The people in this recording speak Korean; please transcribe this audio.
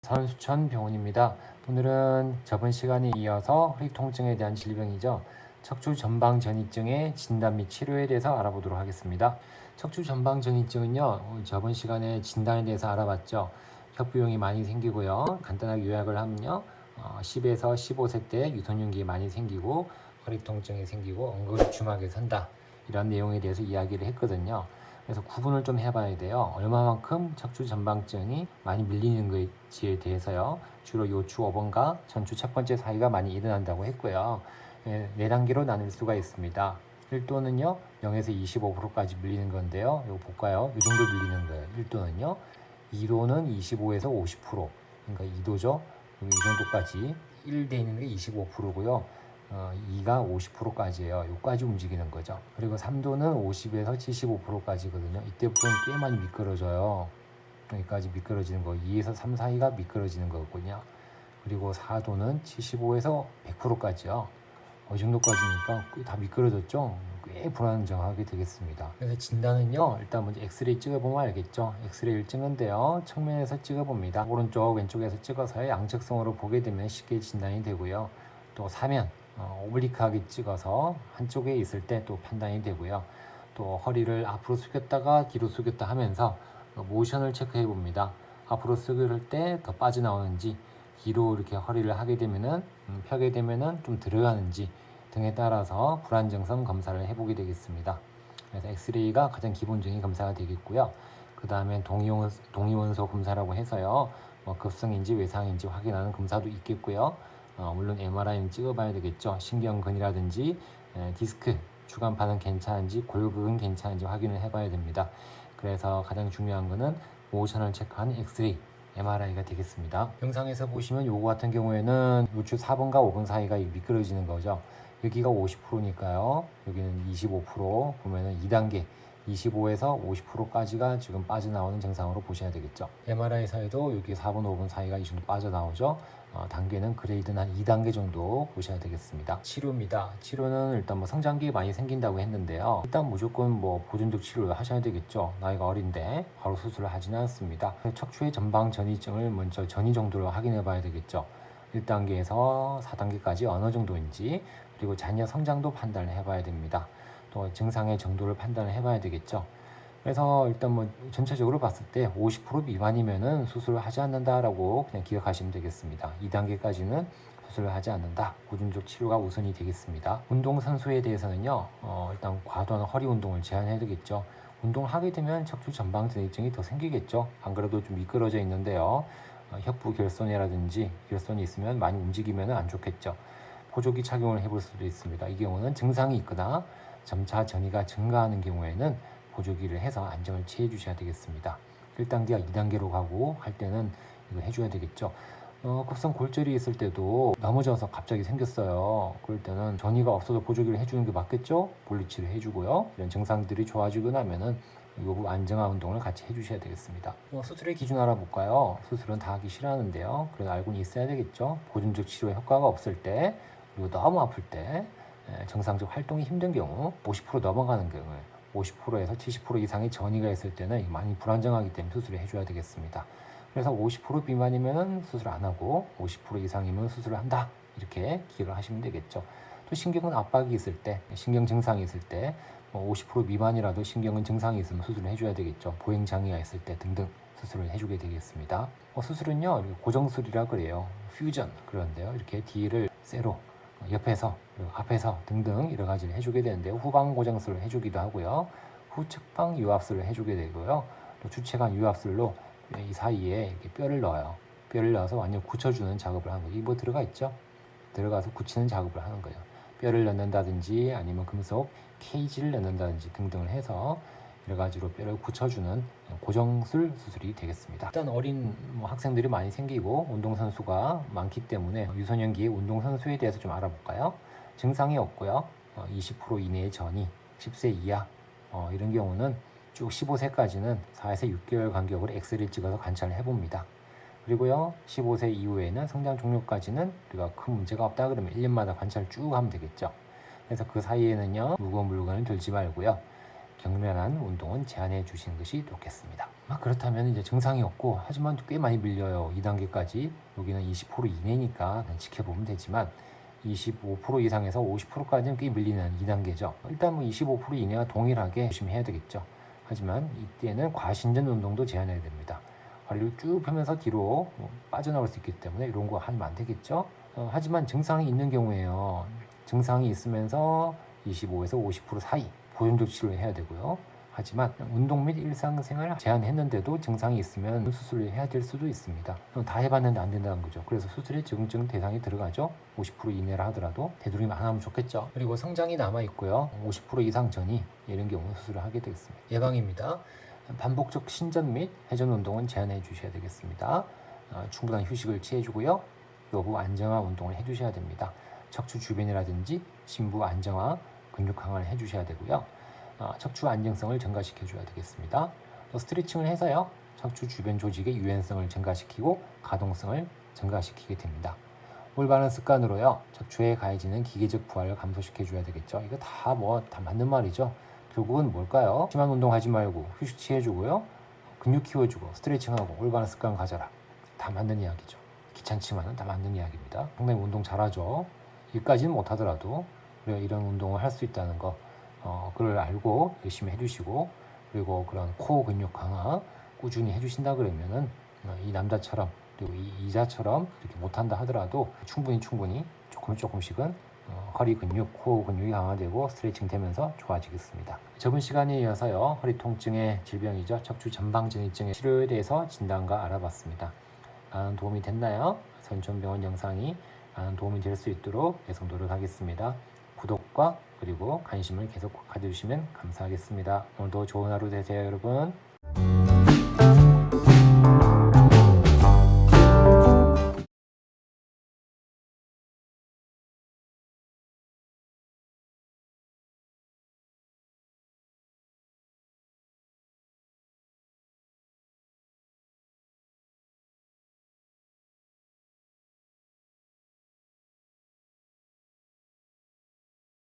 선수천병원입니다. 오늘은 저번 시간에 이어서 허리 통증에 대한 질병이죠. 척추 전방 전이증의 진단 및 치료에 대해서 알아보도록 하겠습니다. 척추 전방 전이증은요, 저번 시간에 진단에 대해서 알아봤죠. 협부용이 많이 생기고요. 간단하게 요약을 하면요, 10에서 15세 때 유선흉기 많이 생기고 허리 통증이 생기고 엉덩이 주막에 선다, 이런 내용에 대해서 이야기를 했거든요. 그래서 구분을 좀 해봐야 돼요. 얼마만큼 척추 전방증이 많이 밀리는 것에 대해서요. 주로 요추 5번과 전추 첫 번째 사이가 많이 일어난다고 했고요. 4단계로 나눌 수가 있습니다. 1도는요, 0에서 25%까지 밀리는 건데요. 이거 볼까요? 이 정도 밀리는 거예요. 1도는요. 2도는 25에서 50%, 그러니까 2도죠. 이 정도까지 1돼 있는 게 25%고요. 2가 50%까지예요. 여기까지 움직이는 거죠. 그리고 3도는 50에서 75%까지거든요. 이때부터는 꽤 많이 미끄러져요. 여기까지 미끄러지는 거, 2에서 3 사이가 미끄러지는 거군요. 그리고 4도는 75에서 100%까지요. 이 정도까지니까 다 미끄러졌죠. 꽤 불안정하게 되겠습니다. 그래서 진단은요, 일단 먼저 엑스레이 찍어보면 알겠죠. 엑스레이를 찍는데요, 측면에서 찍어봅니다. 오른쪽 왼쪽에서 찍어서 양측성으로 보게 되면 쉽게 진단이 되고요. 또 사면 오블리크하게 찍어서 한쪽에 있을 때 또 판단이 되고요. 또 허리를 앞으로 숙였다가 뒤로 숙였다 하면서 모션을 체크해 봅니다. 앞으로 숙일 때 더 빠져나오는지, 뒤로 이렇게 허리를 하게 되면은 펴게 되면은 좀 들어가는지 등에 따라서 불안정성 검사를 해보게 되겠습니다. 그래서 엑스레이가 가장 기본적인 검사가 되겠고요. 그 다음에 동위원소 검사라고 해서요, 급성인지 외상인지 확인하는 검사도 있겠고요. 물론 MRI는 찍어봐야 되겠죠. 신경근이라든지 디스크, 주간판은 괜찮은지, 골격은 괜찮은지 확인을 해봐야 됩니다. 그래서 가장 중요한 거는 모션을 체크하는 엑스레이, MRI가 되겠습니다. 영상에서 보시면 요거 같은 경우에는 요추 4번과 5번 사이가 미끄러지는 거죠. 여기가 50%니까요. 여기는 25%, 보면은 2단계 25에서 50%까지가 지금 빠져나오는 증상으로 보셔야 되겠죠. MRI에서도 여기 4번, 5번 사이가 이 정도 빠져나오죠. 단계는 그레이드는 한 2단계 정도 보셔야 되겠습니다. 치료입니다. 치료는 일단 성장기 많이 생긴다고 했는데요. 일단 무조건 보존적 치료를 하셔야 되겠죠. 나이가 어린데 바로 수술을 하지는 않습니다. 척추의 전방 전이증을 먼저 전이 정도를 확인해 봐야 되겠죠. 1단계에서 4단계까지 어느 정도인지, 그리고 자녀 성장도 판단을 해봐야 됩니다. 또 증상의 정도를 판단을 해봐야 되겠죠. 그래서 일단 전체적으로 봤을 때 50% 미만이면은 수술을 하지 않는다라고 그냥 기억하시면 되겠습니다. 2단계까지는 수술을 하지 않는다. 보존적 치료가 우선이 되겠습니다. 운동선수에 대해서는요, 일단 과도한 허리 운동을 제한해야 되겠죠. 운동을 하게 되면 척추 전방 전이증이 더 생기겠죠. 안 그래도 좀 미끄러져 있는데요. 협부 결손이라든지 결손이 있으면 많이 움직이면 안 좋겠죠. 보조기 착용을 해볼 수도 있습니다. 이 경우는 증상이 있거나 점차 전이가 증가하는 경우에는 보조기를 해서 안정을 취해 주셔야 되겠습니다. 1단계가 2단계로 가고 할 때는 이거 해줘야 되겠죠. 급성 골절이 있을 때도 넘어져서 갑자기 생겼어요. 그럴 때는 전이가 없어서 보조기를 해주는 게 맞겠죠? 볼리치를 해주고요. 이런 증상들이 좋아지고 나면은 요 안정화 운동을 같이 해주셔야 되겠습니다. 수술의 기준 알아볼까요? 수술은 다 하기 싫어하는데요. 그래도 알고는 있어야 되겠죠. 보존적 치료에 효과가 없을 때, 그리고 너무 아플 때, 정상적 활동이 힘든 경우, 50% 넘어가는 경우, 50%에서 70% 이상의 전이가 있을 때는 많이 불안정하기 때문에 수술을 해줘야 되겠습니다. 그래서 50% 미만이면 수술 안 하고 50% 이상이면 수술을 한다, 이렇게 기억을 하시면 되겠죠. 또 신경은 압박이 있을 때, 신경 증상이 있을 때 50% 미만이라도 신경은 증상이 있으면 수술을 해줘야 되겠죠. 보행 장애가 있을 때 등등 수술을 해주게 되겠습니다. 수술은요, 고정술이라 그래요. 퓨전 그러는데요. 이렇게 뒤를 쇠로 옆에서 그리고 앞에서 등등 여러 가지를 해주게 되는데요. 후방 고정술을 해주기도 하고요. 후측방 유압술을 해주게 되고요. 또 주체간 유압술로 이 사이에 이렇게 뼈를 넣어요. 뼈를 넣어서 완전 굳혀주는 작업을 하는 거예요. 이게 들어가 있죠? 들어가서 굳히는 작업을 하는 거예요. 뼈를 넣는다든지 아니면 금속 케이지를 넣는다든지 등등을 해서 여러 가지로 뼈를 굳혀주는 고정술 수술이 되겠습니다. 일단 어린 학생들이 많이 생기고 운동선수가 많기 때문에 유소년기의 운동선수에 대해서 좀 알아볼까요? 증상이 없고요. 20% 이내의 전이, 10세 이하 이런 경우는 쭉 15세까지는 4에서 6개월 간격으로 엑스레이 찍어서 관찰을 해봅니다. 그리고요, 15세 이후에는 성장 종료까지는 우리가 큰 문제가 없다 그러면 1년마다 관찰 쭉 하면 되겠죠. 그래서 그 사이에는요, 무거운 물건을 들지 말고요, 경련한 운동은 제한해 주시는 것이 좋겠습니다. 그렇다면 이제 증상이 없고 하지만 꽤 많이 밀려요. 2단계까지. 여기는 20% 이내니까 그냥 지켜보면 되지만 25% 이상에서 50%까지는 꽤 밀리는 2단계죠. 일단 25% 이내와 동일하게 열심히 해야 되겠죠. 하지만 이때는 과신전 운동도 제한해야 됩니다. 허리를 쭉 펴면서 뒤로 빠져나올 수 있기 때문에 이런 거 하면 안 되겠죠. 하지만 증상이 있는 경우에요. 증상이 있으면서 25에서 50% 사이 보존적 치료를 해야 되고요. 하지만 운동 및 일상생활을 제한했는데도 증상이 있으면 수술을 해야 될 수도 있습니다. 다 해봤는데 안 된다는 거죠. 그래서 수술의 적응증 대상이 들어가죠. 50% 이내라 하더라도 되도록이면 안 하면 좋겠죠. 그리고 성장이 남아 있고요. 50% 이상 전이 이런 경우 수술을 하게 되겠습니다. 예방입니다. 반복적 신전 및 회전 운동은 제한해 주셔야 되겠습니다. 충분한 휴식을 취해주고요. 여부 안정화 운동을 해주셔야 됩니다. 척추 주변이라든지 심부 안정화, 근육 강화를 해주셔야 되고요. 척추 안정성을 증가시켜줘야 되겠습니다. 또 스트레칭을 해서요. 척추 주변 조직의 유연성을 증가시키고 가동성을 증가시키게 됩니다. 올바른 습관으로요. 척추에 가해지는 기계적 부하를 감소시켜줘야 되겠죠. 이거 다 맞는 말이죠. 결국은 뭘까요? 심한 운동하지 말고 휴식 취해주고요. 근육 키워주고 스트레칭하고 올바른 습관 가져라. 다 맞는 이야기죠. 귀찮지만 다 맞는 이야기입니다. 상당히 운동 잘하죠. 여기까지는 못하더라도 우리가 이런 운동을 할 수 있다는 거 그걸 알고 열심히 해주시고 그리고 그런 코어 근육 강화 꾸준히 해주신다 그러면은 이 남자처럼 그리고 이 이자처럼 이렇게 못한다 하더라도 충분히 조금씩은 허리 근육, 코어 근육이 강화되고 스트레칭 되면서 좋아지겠습니다. 저번 시간에 이어서요. 허리 통증의 질병이죠. 척추 전방전이증의 치료에 대해서 진단과 알아봤습니다. 도움이 됐나요? 선천병원 영상이 도움이 될 수 있도록 계속 노력하겠습니다. 구독과 그리고 관심을 계속 가져주시면 감사하겠습니다. 오늘도 좋은 하루 되세요, 여러분.